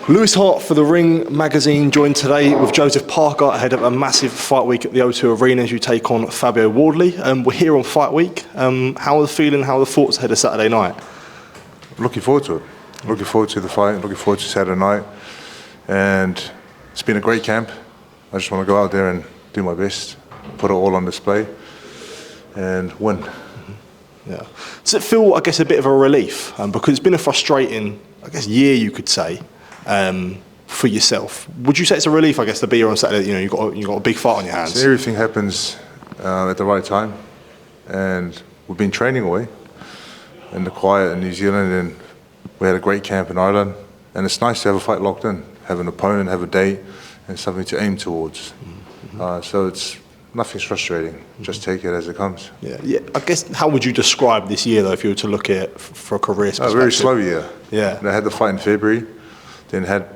Lewis Hart for The Ring magazine, joined today with Joseph Parker ahead of a massive fight week at the O2 Arena as you take on Fabio Wardley. We're here on fight week. How are the feeling, how are the thoughts ahead of Saturday night? Looking forward to it. Looking forward to the fight, looking forward to Saturday night. And it's been a great camp. I just want to go out there and do my best, put it all on display and win. Yeah. Does it feel, I guess, a bit of a relief? Because it's been a frustrating, I guess, year, you could say, for yourself. Would you say it's a relief, I guess, to be here on Saturday? You know, you've got a big fight on your hands. So everything happens at the right time, and we've been training away in the quiet in New Zealand, and we had a great camp in Ireland. And it's nice to have a fight locked in, have an opponent, have a date, and something to aim towards. So it's nothing's frustrating. Just take it as it comes. Yeah. I guess, how would you describe this year, though, if you were to look at it for a career perspective? A very slow year. Yeah. And I had the fight in February, then had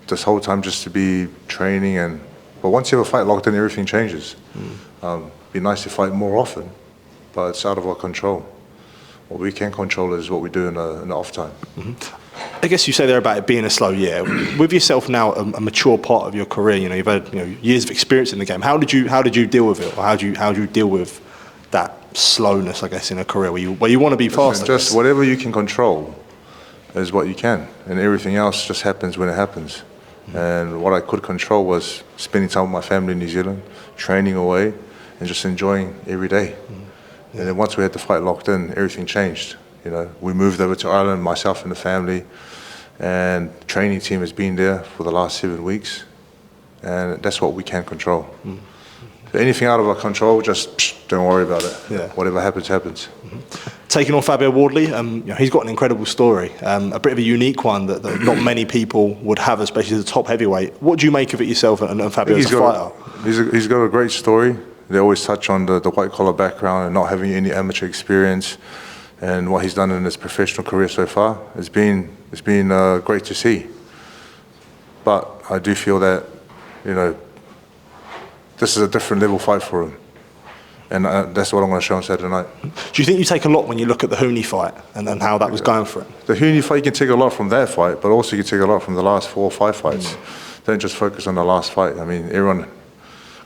this whole time just to be training. But once you have a fight locked in, everything changes. Be nice to fight more often, but it's out of our control. What we can control is what we do in the off time. I guess you say there about it being a slow year. With yourself now, a mature part of your career, you've had years of experience in the game. How did you deal with it, or how do you deal with that slowness, I guess, in a career where you want to be fast? Just whatever you can control is what you can, and everything else just happens when it happens. And what I could control was spending time with my family in New Zealand, training away, and just enjoying every day. And then once we had the fight locked in, everything changed. We moved over to Ireland, myself and the family, and the training team has been there for the last 7 weeks, and that's what we can control. So anything out of our control, just don't worry about it. Yeah. Whatever happens, happens. Taking on Fabio Wardley, he's got an incredible story, a bit of a unique one that not many people would have, especially as a top heavyweight. What do you make of it yourself and Fabio as a fighter? He's got a great story. They always touch on the white-collar background and not having any amateur experience, and what he's done in his professional career so far. It's been great to see. But I do feel that, this is a different level fight for him. And that's what I'm going to show on Saturday night. Do you think you take a lot when you look at the Hooney fight and how that was going for him? The Hooney fight, you can take a lot from that fight, but also you can take a lot from the last 4 or 5 fights. Don't just focus on the last fight. I mean, everyone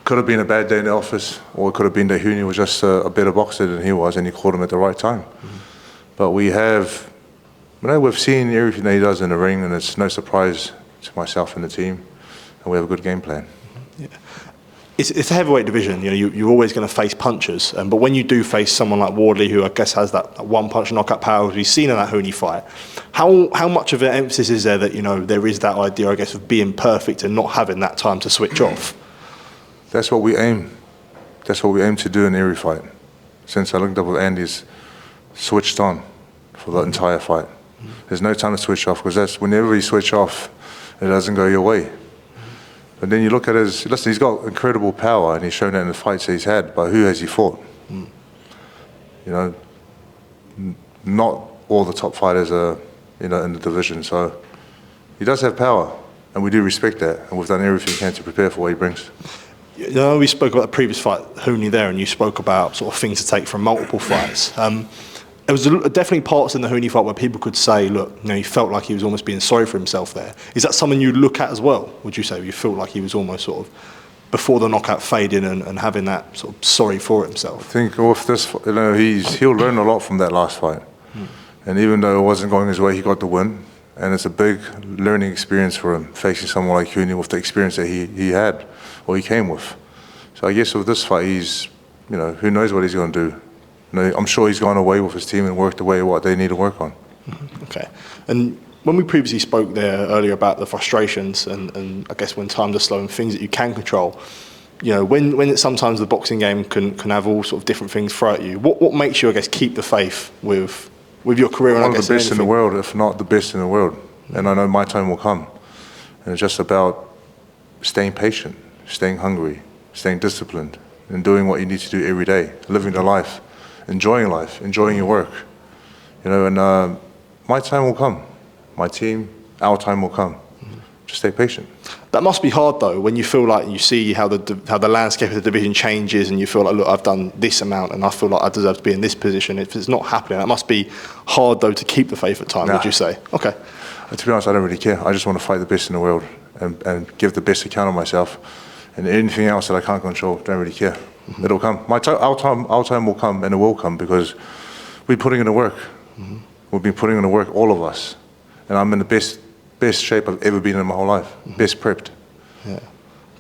could have been a bad day in the office, or it could have been that Hooney was just a better boxer than he was, and he caught him at the right time. But we've seen everything that he does in the ring, and it's no surprise to myself and the team, and we have a good game plan. Yeah. It's a heavyweight division. You're always going to face punchers, but when you do face someone like Wardley, who I guess has that one-punch knockout power we've seen in that Hooney fight, how much of an emphasis is there that there is that idea, I guess, of being perfect and not having that time to switch off? That's what we aim. That's what we aim to do in every fight. Since I looked up with Andy's switched on for the entire fight. There's no time to switch off, because that's whenever you switch off, it doesn't go your way. But then you look at he's got incredible power, and he's shown that in the fights that he's had, but who has he fought? Not all the top fighters are, in the division, so he does have power, and we do respect that, and we've done everything we can to prepare for what he brings. We spoke about the previous fight, Hooney there, and you spoke about sort of things to take from multiple fights. There was definitely parts in the Hooney fight where people could say, look, he felt like he was almost being sorry for himself there. Is that something you look at as well, would you say? You feel like he was almost sort of, before the knockout faded and having that sort of sorry for himself? I think with this, he'll learn a lot from that last fight. And even though it wasn't going his way, he got the win. And it's a big learning experience for him, facing someone like Hooney with the experience that he had, or he came with. So I guess with this fight, he's, who knows what he's going to do. I'm sure he's gone away with his team and worked away what they need to work on. Okay. And when we previously spoke there earlier about the frustrations and I guess when times are slow and things that you can control, when sometimes the boxing game can have all sort of different things throw at you, what makes you, I guess, keep the faith with your career? One of the best in the world, if not the best in the world. And I know my time will come. And it's just about staying patient, staying hungry, staying disciplined, and doing what you need to do every day, living the life, enjoying your work. And my time will come. My team, our time will come. Just stay patient. That must be hard, though, when you feel like you see how the landscape of the division changes and you feel like, look, I've done this amount and I feel like I deserve to be in this position. If it's not happening, that must be hard, though, to keep the faith at times, would you say? Okay. To be honest, I don't really care. I just want to fight the best in the world and give the best account of myself. And anything else that I can't control, don't really care. It'll come. Our time will come, and it will come, because we're putting in the work. We've been putting in the work, all of us. And I'm in the best shape I've ever been in my whole life. Best prepped. Yeah.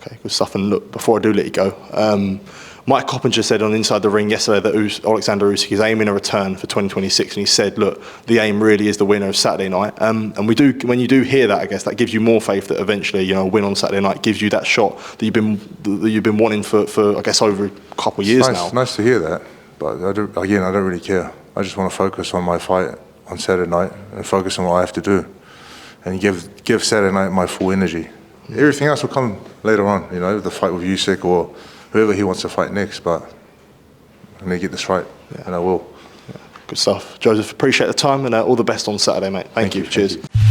Okay, good stuff. And look, before I do let you go, Mike Coppinger said on Inside the Ring yesterday that Oleksandr Usyk is aiming a return for 2026, and he said, look, the aim really is the winner of Saturday night. And when you do hear that, I guess that gives you more faith that eventually, a win on Saturday night gives you that shot that you've been wanting for I guess over a couple of years now. It's nice to hear that, but I don't really care. I just want to focus on my fight on Saturday night and focus on what I have to do, and give Saturday night my full energy. Everything else will come later on, the fight with Usyk or whoever he wants to fight next, but I'm going to get this right, and I will. Yeah. Good stuff. Joseph, appreciate the time, and all the best on Saturday, mate. Thank you. Cheers. Thank you.